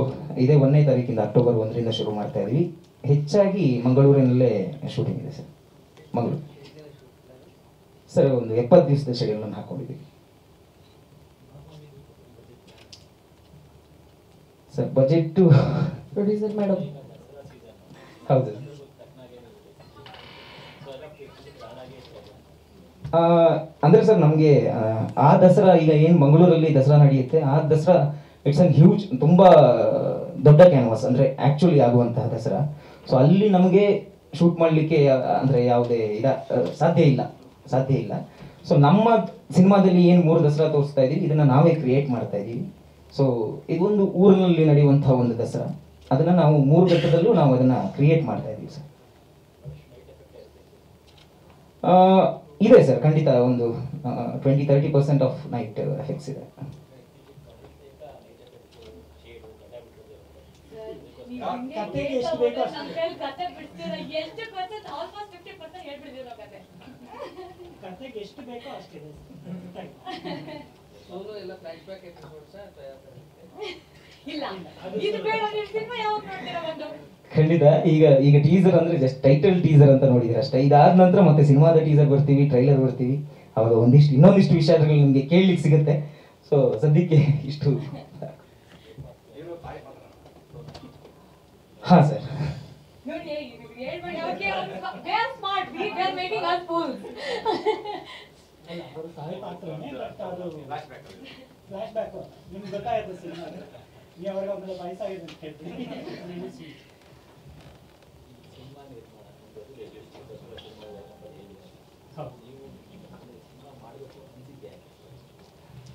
ಇದೇ 1ನೇ ತಾರೀಕಿಂದ ಅಕ್ಟೋಬರ್ 1ರಿಂದ ಶುರು ಮಾಡ್ತಾ ಇದ್ವಿ. ಹೆಚ್ಚಾಗಿ ಮಂಗಳೂರಿನಲ್ಲೇ ಶೂಟಿಂಗ್ ಇದೆ ಸರ್. ಮಂಗಳೂರು ಸರ್ ಒಂದು 70 ದಿವಸದ ಶೆಡ್ಯೂಲನ್ನು ಹಾಕೊಂಡಿದ್ದೀವಿ ಸರ್. ಬಜೆಟ್ಟು ಪ್ರೊಡ್ಯೂಸರ್ ಮೇಡಮ್ ಹೌದು. ಅಂದರೆ ಸರ್ ನಮಗೆ ಆ ದಸರಾ, ಈಗ ಏನು ಮಂಗಳೂರಲ್ಲಿ ದಸರಾ ನಡೆಯುತ್ತೆ, ಆ ದಸರಾ ಇಟ್ಸ್ ಅನ್ ಹ್ಯೂಜ್, ತುಂಬ ದೊಡ್ಡ ಕ್ಯಾನ್ವಾಸ್, ಅಂದರೆ ಆ್ಯಕ್ಚುಲಿ ಆಗುವಂತಹ ದಸರಾ. ಸೊ ಅಲ್ಲಿ ನಮಗೆ ಶೂಟ್ ಮಾಡಲಿಕ್ಕೆ ಅಂದರೆ ಯಾವುದೇ ಸಾಧ್ಯ ಇಲ್ಲ. ಸೊ ನಮ್ಮ ಸಿನಿಮಾದಲ್ಲಿ ಏನು 3 ದಸರಾ ತೋರಿಸ್ತಾ ಇದ್ದೀವಿ, ಇದನ್ನು ನಾವೇ ಕ್ರಿಯೇಟ್ ಮಾಡ್ತಾ ಇದ್ದೀವಿ. ಸೊ ಇದೊಂದು ಊರಿನಲ್ಲಿ ನಡೆಯುವಂಥ ಒಂದು ದಸರಾ, ಅದನ್ನು ನಾವು 3 ಘಟ್ಟದಲ್ಲೂ ನಾವು ಅದನ್ನು ಕ್ರಿಯೇಟ್ ಮಾಡ್ತಾ ಇದ್ದೀವಿ ಸರ್. ಇದೆ ಸರ್, ಖಂಡಿತ ಒಂದು 20-30% ಆಫ್ ನೈಟ್ ಎಫೆಕ್ಟ್ಸ್ ಇದೆ. ಕತೆಗೆ ಎಷ್ಟು ಬೇಕೋ ಅಷ್ಟು ಕತೆಗೆ ಎಷ್ಟು ಬೇಕೋ ಅಷ್ಟಿದೆ. ಎಲ್ಲ ಫ್ಲಾಶ್ ಬ್ಯಾಕ್ ಎಪಿಸೋಡ್ಸ್ ಇಲ್ಲ, ಇದು ಬೇಡ. ನೀವು ಸಿನಿಮಾ ಯಾವಾಗ ನೋಡ್ತೀರಾ? ಒಂದು ಖಂಡಿತ ಈಗ ಟೀಸರ್ ಅಂದ್ರೆ ಜಸ್ಟ್ ಟೈಟಲ್ ಟೀಸರ್ ಅಂತ ನೋಡಿದ್ರೆ ಅಷ್ಟೇ. ಇದಾದ ನಂತರ ಮತ್ತೆ ಸಿನಿಮಾದ ಟೀಸರ್ ಬರ್ತೀವಿ, ಟ್ರೈಲರ್ ಬರ್ತೀವಿ, ಅವಾಗ ಇನ್ನೊಂದಿಷ್ಟು ವಿಷಯಗಳು ನಿಮಗೆ ಕೇಳಲಿಕ್ಕೆ ಸಿಗುತ್ತೆ. ಸೊ ಸದ್ಯಕ್ಕೆ ಇಷ್ಟು. ಹಾ ಸರ್, ನೋಡಿ ಹೇಳ್ಬೇಡಿ, okay they are smart, we are making us fools. ಅಲ್ಲ, ಅವರು ಸಹಾಯ ಪಾತ್ರನೇ, ಬಟ್ ಅದು ಫ್ಲಾಶ್ ಬ್ಯಾಕ್ ನಿಮ್ಗೆ ಗೊತ್ತಾಗುತ್ತೆ ಸಿನಿಮಾ. ನೀವು ಅವ್ರಿಗೆ ಒಂದು ವಯಸ್ಸಾಗಿದೆ ಅಂತ ಹೇಳ್ತೀವಿ.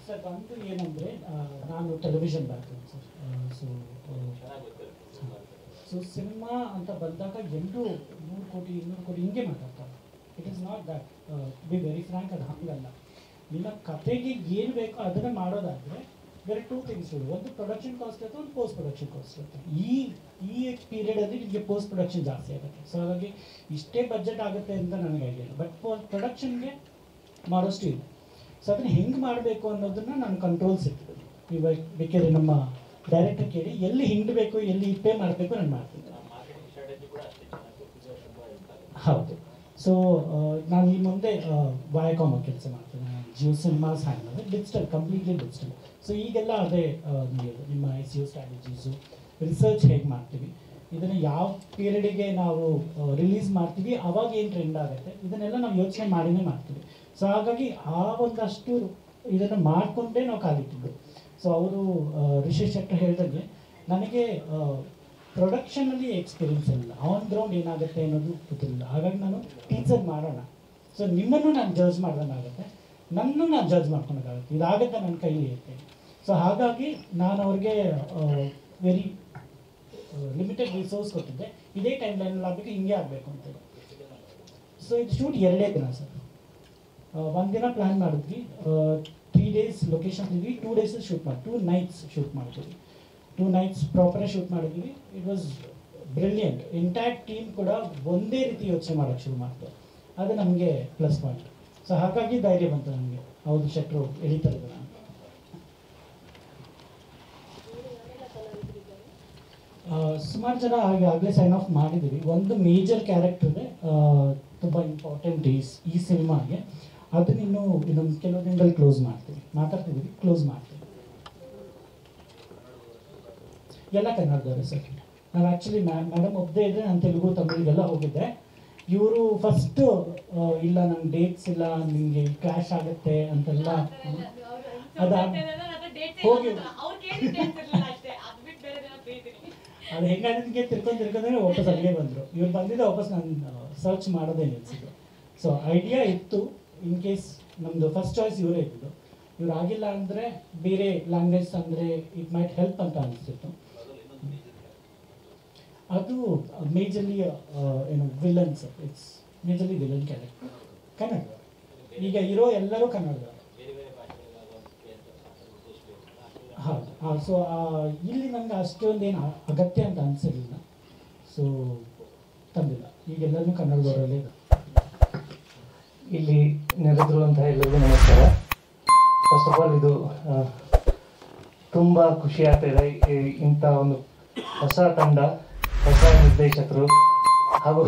ಸರ್ ಒಂದು ಏನಂದರೆ ನಾನು television background sir. So cinema ಅಂತ ಬಂದಾಗ ಎಲ್ಲರೂ 100 ಕೋಟಿ 200 ಕೋಟಿ ಹಿಂಗೆ ಮಾತಾಡ್ತಾರೆ. It is not that. Be very frank, ಅದು ಹಂಗಲ್ಲ. ನಿಮ್ಮ ಕತೆಗೆ ಏನು ಬೇಕೋ ಅದನ್ನು ಮಾಡೋದಾದರೆ ಬೇರೆ 2 ಥಿಂಗ್ಸ್ ಇವೆ. ಒಂದು ಪ್ರೊಡಕ್ಷನ್ ಕಾಸ್ಟ್ ಇರುತ್ತೆ, ಒಂದು ಪೋಸ್ಟ್ ಪ್ರೊಡಕ್ಷನ್ ಕಾಸ್ಟ್ ಇರುತ್ತೆ. ಈ ಪೀರಿಯಡಲ್ಲಿ ನಿಮಗೆ ಪೋಸ್ಟ್ ಪ್ರೊಡಕ್ಷನ್ ಜಾಸ್ತಿ ಆಗುತ್ತೆ. ಸೊ ಹಾಗಾಗಿ ಇಷ್ಟೇ ಬಜೆಟ್ ಆಗುತ್ತೆ ಅಂತ ನನಗೆ ಐಡಿಯಾ ಇಲ್ಲ. ಬಟ್ ಪ್ರೊಡಕ್ಷನ್ಗೆ ಮಾಡೋಷ್ಟು ಇಲ್ಲ. ಸೊ ಅದನ್ನು ಹೆಂಗೆ ಮಾಡಬೇಕು ಅನ್ನೋದನ್ನು ನಾನು ಕಂಟ್ರೋಲ್ಸ್ ಇರ್ತದೆ. ಇವಾಗ ಬೇಕಾದ್ರೆ ನಮ್ಮ ಡೈರೆಕ್ಟರ್ ಕೇಳಿ ಎಲ್ಲಿ ಹಿಂಡಬೇಕು, ಎಲ್ಲಿ ಪೇ ಮಾಡಬೇಕು ನಾನು ಮಾಡ್ತೀನಿ. ಹೌದು. ಸೊ ನಾನು ಈ ಮುಂದೆ ವಯಾಕಾಮ್ ಕೆಲಸ ಮಾಡ್ತೇನೆ. Jio cinemas handle digital, completely digital. So ಈಗೆಲ್ಲ ಅದೇ ನಿಮ್ಮ SEO ಸ್ಟ್ರಾಟಜೀಸು, ರಿಸರ್ಚ್ ಹೇಗೆ ಮಾಡ್ತೀವಿ, ಇದನ್ನು ಯಾವ ಪೀರಿಯಡಿಗೆ ನಾವು ರಿಲೀಸ್ ಮಾಡ್ತೀವಿ, ಅವಾಗ ಏನು ಟ್ರೆಂಡ್ ಆಗುತ್ತೆ, ಇದನ್ನೆಲ್ಲ ನಾವು ಯೋಚನೆ ಮಾಡಿನೇ ಮಾಡ್ತೀವಿ. ಸೊ ಹಾಗಾಗಿ ಆ ಒಂದಷ್ಟು ಇದನ್ನು ಮಾಡಿಕೊಂಡೇ ನಾವು ಕಾಲಿಟ್ಟಿದ್ದು. ಸೊ ಅವರು ರಿಷಿ ಶೆಟ್ಟರ್ ಹೇಳಿದಂಗೆ ನನಗೆ ಪ್ರೊಡಕ್ಷನಲ್ಲಿ ಎಕ್ಸ್ಪೀರಿಯನ್ಸ್ ಇಲ್ಲ, ಆನ್ ಗ್ರೌಂಡ್ ಏನಾಗುತ್ತೆ ಅನ್ನೋದು ಗೊತ್ತಿಲ್ಲ. ಹಾಗಾಗಿ ನಾನು ಟೀಚರ್ ಮಾಡೋಣ. ಸೊ ನಿಮ್ಮನ್ನು ನಾನು ಜಡ್ಜ್ ಮಾಡ್ದಂಗಾಗುತ್ತೆ, ನನ್ನೂ ನಾನು ಜಡ್ಜ್ ಮಾಡ್ಕೊಳಕ್ಕಾಗುತ್ತೆ. ಇದಾಗುತ್ತೆ ನನ್ನ ಕೈಲಿ ಇರುತ್ತೆ. ಸೊ ಹಾಗಾಗಿ ನಾನು ಅವ್ರಿಗೆ ವೆರಿ ಲಿಮಿಟೆಡ್ ರಿಸೋರ್ಸ್ ಕೊಟ್ಟಿದ್ದೆ. ಇದೇ ಟೈಮ್ ಲೈನಲ್ಲಿ ಆಗಬೇಕು, ಹಿಂಗೆ ಆಗಬೇಕು ಅಂತೇಳಿ. ಸೊ ಇದು ಶೂಟ್ 2 ದಿನ ಸರ್. 1 ದಿನ ಪ್ಲ್ಯಾನ್ ಮಾಡಿದ್ವಿ, 3 ಡೇಸ್ ಲೊಕೇಶನ್ ಇದ್ವಿ, 2 ಡೇಸ್ ಶೂಟ್ ಮಾಡಿ 2 ನೈಟ್ಸ್ ಶೂಟ್ ಮಾಡ್ತೀವಿ. 2 ನೈಟ್ಸ್ ಪ್ರಾಪರೇ ಶೂಟ್ ಮಾಡಿದ್ವಿ. It was brilliant. Entire team ಕೂಡ ಒಂದೇ ರೀತಿ ಯೋಚನೆ ಮಾಡೋಕ್ಕೆ ಶುರು ಮಾಡ್ತಾರೆ. ಅದು ನಮಗೆ ಪ್ಲಸ್ ಪಾಯಿಂಟ್. ಸೊ ಹಾಗಾಗಿ ಧೈರ್ಯ ಬಂತು ನನಗೆ, ಹೌದು ಶೆಟ್ರು ಎಳಿತಾರೆ ಅಂತ. ಸುಮಾರು ಜನ ಆಗಲೇ ಸೈನ್ ಆಫ್ ಮಾಡಿದ್ದೀವಿ. ಒಂದು ಮೇಜರ್ ಕ್ಯಾರೆಕ್ಟರ್ ಇದೆ, ತುಂಬ ಇಂಪಾರ್ಟೆಂಟ್ ಈ ಸಿನಿಮಾಗೆ. ಅದನ್ನ ಇನ್ನೊಂದು ಕೆಲವು ದಿನದಲ್ಲಿ ಕ್ಲೋಸ್ ಮಾತಾಡ್ತಿದ್ದೀವಿ, ಕ್ಲೋಸ್ ಮಾಡ್ತೀವಿ. ಎಲ್ಲ ಕನ್ನಡದವ್ರೆ ಸರ್. ನಾವು ಆ್ಯಕ್ಚುಲಿ ಮೇಡಮ್ ಒಬ್ಬದೇ ಇದ್ದರೆ ನಾನು ತೆಲುಗು ತಮಿಳಿಗೆಲ್ಲ ಹೋಗಿದ್ದೆ. ಇವರು ಫಸ್ಟು ಇಲ್ಲ ನಂಗೆ ಡೇಟ್ಸ್ ಇಲ್ಲ, ನಿಮಗೆ ಕ್ಲಾಶ್ ಆಗುತ್ತೆ ಅಂತೆಲ್ಲ ಅದು ಹೋಗಿ ಅದು ಹೆಂಗೆ ತಿರ್ಕೊಂಡ್ರೆ ವಾಪಸ್ ಅಲ್ಲಿಗೆ ಬಂದರು. ಇವ್ರು ಬಂದಿದ್ದೆ ವಾಪಸ್ ನಾನು ಸರ್ಚ್ ಮಾಡೋದೇ ನಿಲ್ಸಿದ್ದು. ಸೊ ಐಡಿಯಾ ಇತ್ತು, ಇನ್ ಕೇಸ್ ನಮ್ಮದು ಫಸ್ಟ್ ಚಾಯ್ಸ್ ಇವರೇ ಇದ್ದಿದ್ದು. ಇವ್ರು ಆಗಿಲ್ಲ ಅಂದರೆ ಬೇರೆ ಲ್ಯಾಂಗ್ವೇಜ್ ಅಂದರೆ ಇಟ್ ಮೈಟ್ ಹೆಲ್ಪ್ ಅಂತ ಅನಿಸ್ತಿತ್ತು. ಅದು majorly villains, it's majorly villain character. Kannada ಈಗ ಇರೋ ಎಲ್ಲರೂ ಕನ್ನಡದವರು. ಹೌದು. ಸೊ ಇಲ್ಲಿ ನನಗೆ ಅಷ್ಟೊಂದೇನು ಅಗತ್ಯ ಅಂತ ಅನಿಸಿರಲಿಲ್ಲ. ಸೊ ತಂದಿಲ್ಲ, ಈಗೆಲ್ಲರೂ ಕನ್ನಡದವರಲ್ಲೇ. ಇಲ್ಲಿ ನೆರೆದಿರುವಂತಹ ಎಲ್ಲರಿಗೂ ನಮಸ್ಕಾರ. ಫಸ್ಟ್ ಆಫ್ ಆಲ್ ಇದು ತುಂಬ ಖುಷಿ ಆಗ್ತಾಯಿದೆ. ಇಂಥ ಒಂದು ಹೊಸ ತಂಡ, ಹೊಸ ನಿರ್ದೇಶಕರು ಹಾಗೂ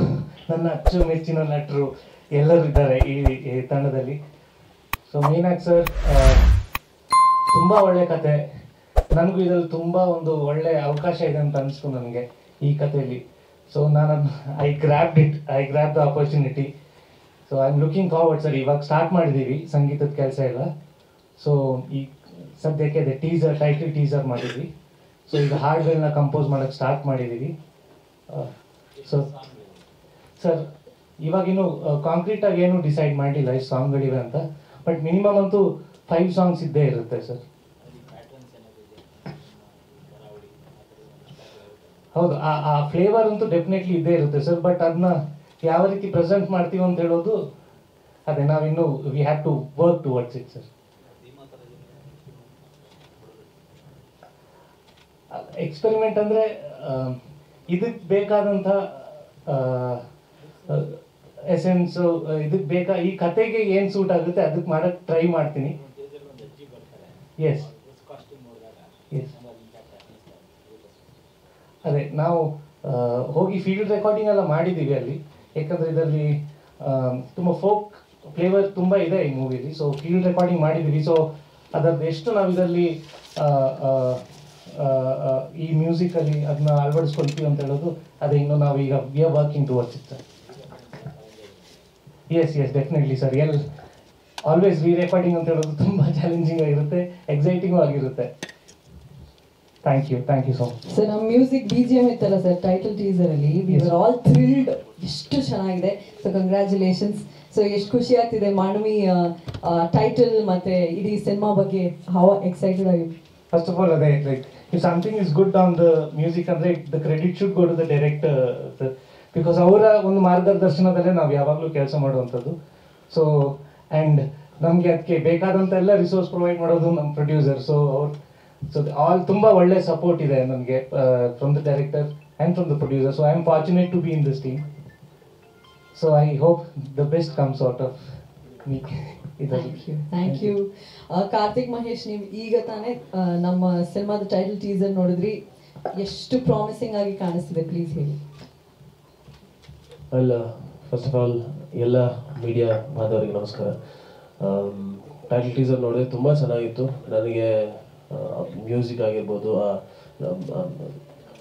ನನ್ನ ಅಚ್ಚುಮೆಚ್ಚಿನ ನಟರು ಎಲ್ಲರೂ ಇದ್ದಾರೆ ಈ ತಂಡದಲ್ಲಿ. ಸೊ ಮೀನಾಕ್ಷ್ ಸರ್ ತುಂಬ ಒಳ್ಳೆ ಕತೆ. ನನಗೂ ಇದರಲ್ಲಿ ತುಂಬ ಒಂದು ಒಳ್ಳೆ ಅವಕಾಶ ಇದೆ ಅಂತ ಅನಿಸ್ತು ನನಗೆ ಈ ಕಥೆಯಲ್ಲಿ. ಸೊ ನಾನು I grab the opportunity. So I am looking forward sir. ಇವಾಗ ಸ್ಟಾರ್ಟ್ ಮಾಡಿದ್ದೀವಿ ಸಂಗೀತದ ಕೆಲಸ ಎಲ್ಲ. ಸೊ ಈ ಸದ್ಯಕ್ಕೆ ಅದೇ ಟೈಟಲ್ ಟೀಸರ್ ಮಾಡಿದ್ವಿ. ಸೊ ಈಗ ಹಾಡುಗಳನ್ನ ಕಂಪೋಸ್ ಮಾಡೋಕ್ಕೆ ಸ್ಟಾರ್ಟ್ ಮಾಡಿದ್ದೀವಿ. ಸೊ ಸರ್ ಇವಾಗಿನ್ನೂ ಕಾಂಕ್ರೀಟಾಗಿ ಏನೂ ಡಿಸೈಡ್ ಮಾಡಿಲ್ಲ ಎಷ್ಟು ಸಾಂಗ್ಗಳಿವೆ ಅಂತ. ಬಟ್ ಮಿನಿಮಮ್ ಅಂತೂ 5 ಸಾಂಗ್ಸ್ ಇದ್ದೇ ಇರುತ್ತೆ ಸರ್. ಹೌದು, ಆ ಫ್ಲೇವರ್ ಅಂತೂ ಡೆಫಿನೆಟ್ಲಿ ಇದ್ದೇ ಇರುತ್ತೆ ಸರ್. ಬಟ್ ಅದನ್ನ ಯಾವ ರೀತಿ ಪ್ರೆಸೆಂಟ್ ಮಾಡ್ತೀವಿ ಅಂತ ಹೇಳೋದು ಅದೇ ನಾವಿನ್ನೂ we have to work towards it sir. Experiment ಅಂದರೆ ಇದಕ್ಕೆ ಬೇಕಾದಂಥ ಎಸೆನ್ಸು, ಇದಕ್ಕೆ ಈ ಕತೆಗೆ ಏನು ಸೂಟ್ ಆಗುತ್ತೆ ಅದಕ್ಕೆ ಮಾಡೋಕ್ಕೆ ಟ್ರೈ ಮಾಡ್ತೀನಿ. ಎಸ್ ಎಸ್ ಅದೇ ನಾವು ಹೋಗಿ ಫೀಲ್ಡ್ ರೆಕಾರ್ಡಿಂಗ್ ಎಲ್ಲ ಮಾಡಿದ್ದೀವಿ ಅಲ್ಲಿ. ಯಾಕಂದರೆ ಇದರಲ್ಲಿ ತುಂಬ ಫೋಕ್ ಫ್ಲೇವರ್ ತುಂಬ ಇದೆ ಈ ಮೂವಿಲಿ. ಸೊ ಫೀಲ್ಡ್ ರೆಕಾರ್ಡಿಂಗ್ ಮಾಡಿದ್ದೀವಿ. ಸೊ ಅದರದ್ದು ಎಷ್ಟು ನಾವು ಇದರಲ್ಲಿ ಈ ಮ್ಯೂಸಿಕಲ್ಲಿ ಅದನ್ನ ಅಳವಡಿಸ್ಕೊಳ್ತೀವಿ ಅಂತ ಹೇಳೋದು ಅದೇ ಇನ್ನೂ ನಾವು ಈಗ we are working towards it sir. Yes definitely sir. Always re recording ಅಂತ ಹೇಳೋದು ತುಂಬ ಚಾಲೆಂಜಿಂಗ್ ಆಗಿರುತ್ತೆ, ಎಕ್ಸೈಟಿಂಗು ಆಗಿರುತ್ತೆ. Thank you so much. Sir ನಮ್ಮ ಮ್ಯೂಸಿಕ್ BGM ಇತ್ತಲ್ಲ ಸರ್ ಟೈಟಲ್ ಟೀಸರ್ ಅಲ್ಲಿ ವಿ ಆರ್ ಆಲ್ ಥ್ರಿಲ್ಡ್, ಎಷ್ಟು ಚೆನ್ನಾಗಿದೆ. So congratulations. ಸೊ ಎಷ್ಟು ಖುಷಿ ಆಗ್ತಿದೆ ಮಾನವಿ ಟೈಟಲ್ ಮತ್ತೆ ಇಡೀ ಸಿನಿಮಾ ಬಗ್ಗೆ ಹೌ ಎಕ್ಸೈಟೆಡ್ ಆಗಿ? ಫಸ್ಟ್ ಆಫ್ ಆಲ್ ಅದೇ like if something is good on the music ಅಂದರೆ the credit should go to the director, because ಅವರ ಒಂದು ಮಾರ್ಗದರ್ಶನದಲ್ಲೇ ನಾವು ಯಾವಾಗಲೂ ಕೆಲಸ ಮಾಡುವಂಥದ್ದು. ಸೊ ಆ್ಯಂಡ್ ನಮಗೆ ಅದಕ್ಕೆ ಬೇಕಾದಂಥ ಎಲ್ಲ ರಿಸೋರ್ಸ್ ಪ್ರೊವೈಡ್ ಮಾಡೋದು ನಮ್ಮ ಪ್ರೊಡ್ಯೂಸರ್. ಸೊ ಆಲ್ ತುಂಬ ಒಳ್ಳೆ ಸಪೋರ್ಟ್ ಇದೆ ನನಗೆ from the director and from the producer. So I am fortunate to be in this team. So I hope the best comes out of me. Thank you. Karthik Mahesh, ನೀವು ಈಗ ತಾನೇ ನಮ್ಮ ಸಿನಿಮಾದ title teaser ನೋಡಿದ್ರಿ, ಎಷ್ಟು ಪ್ರಾಮಿಸಿಂಗ್ ಆಗಿ ಕಾಣಿಸ್ತಿದೆ, ಪ್ಲೀಸ್ ಹೇಳಿ. ಅಲ್ಲ, ಫಸ್ಟ್ ಆಫ್ ಆಲ್ ಎಲ್ಲ ಮೀಡಿಯಾ ಬಾಂಧವರಿಗೆ ನಮಸ್ಕಾರ. ಟೈಟಲ್ ಟೀಸರ್ ನೋಡಿದ್ರೆ ತುಂಬ ಚೆನ್ನಾಗಿತ್ತು. ನನಗೆ ಮ್ಯೂಸಿಕ್ ಆಗಿರ್ಬೋದು,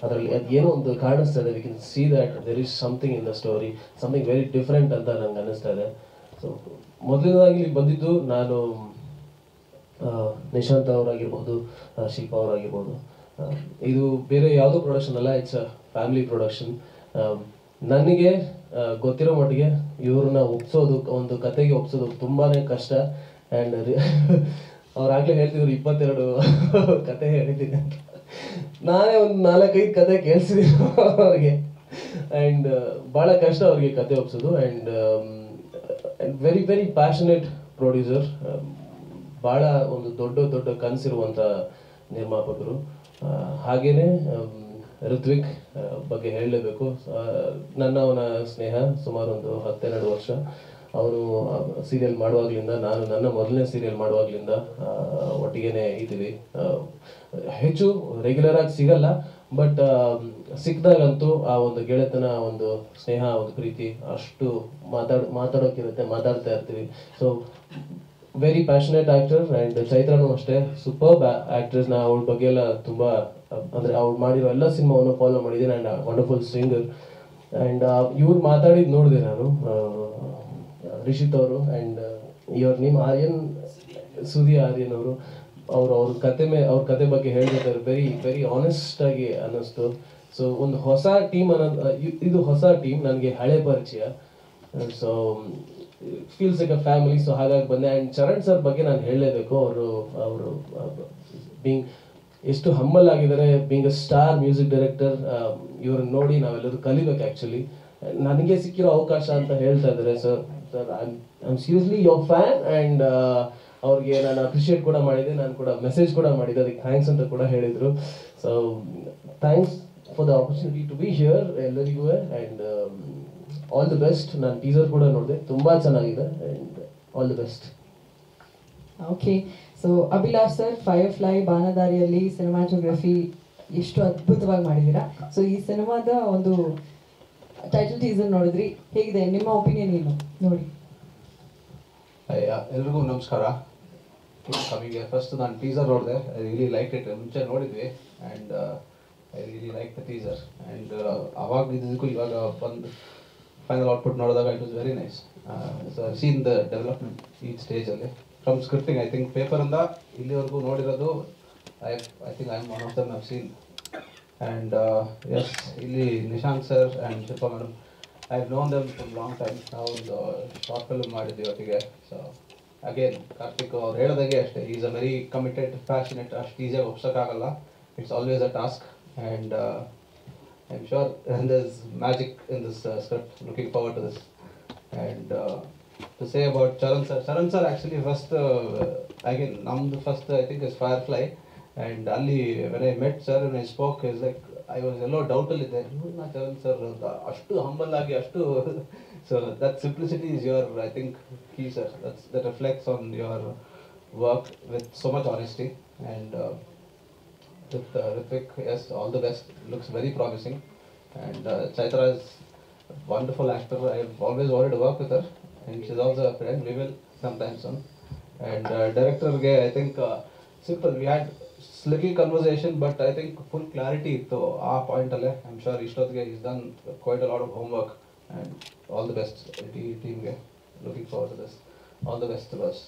ಅದರಲ್ಲಿ ಅದು ಏನೋ ಒಂದು ಕಾಣಿಸ್ತಾ ಇದೆ. We can see that there is something in the story, something very different ಅಂತ ನಂಗೆ ಅನ್ನಿಸ್ತಾ ಇದೆ. ಸೊ ಮೊದಲನೇದಾಗಿ ಇಲ್ಲಿ ಬಂದಿದ್ದು ನಾನು ನಿಶಾಂತ್ ಅವರಾಗಿರ್ಬೋದು, ಶಿಲ್ಪಾ ಅವರಾಗಿರ್ಬೋದು. ಇದು ಬೇರೆ ಯಾವುದೋ ಪ್ರೊಡಕ್ಷನ್ ಅಲ್ಲ, ಇಟ್ಸ್ ಅ ಫ್ಯಾಮಿಲಿ ಪ್ರೊಡಕ್ಷನ್. ನನಗೆ ಗೊತ್ತಿರೋ ಮಟ್ಟಿಗೆ ಇವ್ರನ್ನ ಒಪ್ಸೋದು, ಒಂದು ಕತೆಗೆ ಒಪ್ಸೋದು ತುಂಬಾ ಕಷ್ಟ. ಆ್ಯಂಡ್ ಅವ್ರಾಗಲೇ ಹೇಳ್ತಿದ್ರು 22 ಕತೆ ಹೇಳಿದ್ದೀನಿ ಅಂತ. ನಾನೇ ಒಂದು 4-5 ಕತೆ ಕೇಳಿಸಿದ್ದೀನಿ ಅವ್ರಿಗೆ. ಆ್ಯಂಡ್ ಭಾಳ ಕಷ್ಟ ಅವ್ರಿಗೆ ಕತೆ ಒಪ್ಸೋದು. And very very passionate producer, ಭಾಳ ಒಂದು ದೊಡ್ಡ ಕನಸಿರುವಂಥ ನಿರ್ಮಾಪಕರು. ಹಾಗೆಯೇ ಋತ್ವಿಕ್ ಬಗ್ಗೆ ಹೇಳಲೇಬೇಕು. ಅವನ ಸ್ನೇಹ ಸುಮಾರು ಒಂದು 10-12 ವರ್ಷ. ಅವನು ಸೀರಿಯಲ್ ಮಾಡುವಾಗಲಿಂದ, ನಾನು ನನ್ನ ಮೊದಲನೇ ಸೀರಿಯಲ್ ಮಾಡುವಾಗಲಿಂದ ಒಟ್ಟಿಗೆ ಇದ್ದೀವಿ. ಹೆಚ್ಚು ರೆಗ್ಯುಲರಾಗಿ ಸಿಗಲ್ಲ, ಬಟ್ ಸಿಕ್ಕಿದಾಗಂತೂ ಆ ಒಂದು ಗೆಳೆತನ, ಒಂದು ಸ್ನೇಹ, ಒಂದು ಪ್ರೀತಿ ಅಷ್ಟು ಮಾತಾಡೋಕ್ಕಿರುತ್ತೆ, ಮಾತಾಡ್ತಾ ಇರ್ತೀವಿ. So very passionate actor. And ಚೈತ್ರನೂ ಅಷ್ಟೇ ಸೂಪರ್ಬ್ ಆ್ಯಕ್ಟ್ರೆಸ್. ನಾ ಅವಳ ಬಗ್ಗೆ ಎಲ್ಲ ತುಂಬ, ಅಂದರೆ ಅವ್ಳು ಮಾಡಿರೋ ಎಲ್ಲ ಸಿನಿಮಾವನ್ನು ಫಾಲೋ ಮಾಡಿದ್ದೀನಿ. And wonderful singer. ಆ್ಯಂಡ್ ಇವ್ರು ಮಾತಾಡಿದ್ದು ನೋಡಿದೆ ನಾನು, ರಿಷಿತ್ ಅವರು. ಆ್ಯಂಡ್ ಇವ್ರ ನೇಮ್ ಆರ್ಯನ್, ಸುದಿ ಆರ್ಯನ್ ಅವರು. ಅವ್ರ ಕತೆ ಬಗ್ಗೆ ಹೇಳ್ಬೇಕಾದ್ರೆ ವೆರಿ ವೆರಿ ಆನೆಸ್ಟ್ ಆಗಿ ಅನ್ನಿಸ್ತು. ಸೊ ಒಂದು ಹೊಸ ಟೀಮ್ ಇದು ಹೊಸ ಟೀಮ್, ನನಗೆ ಹಳೆ ಪರಿಚಯ. So feels like a family. So ಹಾಗಾಗಿ ಬಂದೆ. ಆ್ಯಂಡ್ ಚರಣ್ ಸರ್ ಬಗ್ಗೆ ನಾನು ಹೇಳಲೇಬೇಕು. ಅವರು ಬೀಂಗ್ ಎಷ್ಟು ಹಂಬಲ್ ಆಗಿದ್ದಾರೆ, being a star music director. ಇವ್ರನ್ನ ನೋಡಿ ನಾವೆಲ್ಲರೂ ಕಲಿಬೇಕು. ಆ್ಯಕ್ಚುಲಿ ನನಗೆ ಸಿಕ್ಕಿರೋ ಅವಕಾಶ ಅಂತ ಹೇಳ್ತಾ ಇದ್ದಾರೆ. Sir I am seriously your fan. And ಅವ್ರಿಗೆ ನಾನು ಅಪ್ರಿಷಿಯೇಟ್ ಕೂಡ ಮಾಡಿದ್ದೆ, ನಾನು ಕೂಡ ಮೆಸೇಜ್ ಕೂಡ ಮಾಡಿದ್ದೆ, ಅದಕ್ಕೆ ಥ್ಯಾಂಕ್ಸ್ ಅಂತ ಕೂಡ ಹೇಳಿದರು. So thanks for the opportunity to be here ಎಲ್ಲರಿಗೂ. And all the best. ನಾನು ಟೀಸರ್ ಕೂಡ ನೋಡಿದೆ, ತುಂಬ ಚೆನ್ನಾಗಿದೆ. And all the best. Okay, so Abhilash sir, firefly, ಬಾನದಾರಿಯಲ್ಲಿ ಸಿನಿಮಾಟೋಗ್ರಫಿ ಎಷ್ಟು ಅದ್ಭುತವಾಗಿ ಮಾಡಿದ್ದೀರಾ. ಸೊ ಈ ಸಿನಿಮಾದ ಒಂದು ಟೈಟಲ್ ಟೀಸರ್ ನೋಡಿದ್ರಿ, ಹೇಗಿದೆ, ನಿಮ್ಮ ಒಪಿನಿಯನ್ ಏನು ನೋಡಿ? ಎಲ್ರಿಗೂ ನಮಸ್ಕಾರ. ಕಮಿಗೆ ಫಸ್ಟ್ ನಾನು ಟೀಸರ್ ನೋಡಿದೆ. I really like it. ಮುಂಚೆ ನೋಡಿದ್ವಿ and I really like the teaser. And ಅವಾಗ ಇದ್ದಕ್ಕೂ ಇವಾಗ ಬಂದು ಫೈನಲ್ ಔಟ್ಪುಟ್ ನೋಡಿದಾಗ it was very nice. So seen the development ಈ ಸ್ಟೇಜಲ್ಲಿ ಫ್ರಮ್ ಸ್ಕ್ರಿಪ್ಟಿಂಗ್. ಐ ಥಿಂಕ್ ಪೇಪರಿಂದ ಇಲ್ಲಿವರೆಗೂ ನೋಡಿರೋದು I think I am one of them have seen. And yes, ಇಲ್ಲಿ Nishant sir and Shilpa madam, I have known them from long time. ನಾವೊಂದು short film ಮಾಡಿದ್ವಿ ಒಟ್ಟಿಗೆ. So again Karthik ಅವ್ರು ಹೇಳಿದಾಗೆ ಅಷ್ಟೇ, is a very committed, passionate. ಅಷ್ಟು ಈಸಿಯಾಗಿ ಒಪ್ಸೋಕ್ಕಾಗಲ್ಲ. It's always a task. And I am sure there is magic in this script. Looking forward to this. And to say about Charan sir actually first again namdu first I think is Firefly. And ಅಲ್ಲಿ when I met sir and I spoke, is like I was ಎಲ್ಲೋ ಡೌಟಲ್ಲಿ ಇದ್ದೆ, ಇವ್ರನ್ನ Charan sir ಅಂತ ಅಷ್ಟು humble ಆಗಿ ಅಷ್ಟು. So that simplicity is your I think key sir. That reflects on your work with so much honesty. And with Ritwik, yes, all the best. Looks very promising. And Chaitra is a wonderful actor. I've always wanted to work with her. And she's also a friend. We will sometime soon. And director ge I think simple. We had little conversation, but I think full clarity to our point alle. I'm sure Ishtod ge he's done quite a lot of homework. And all the best team ge. Looking forward to this. All the best to us.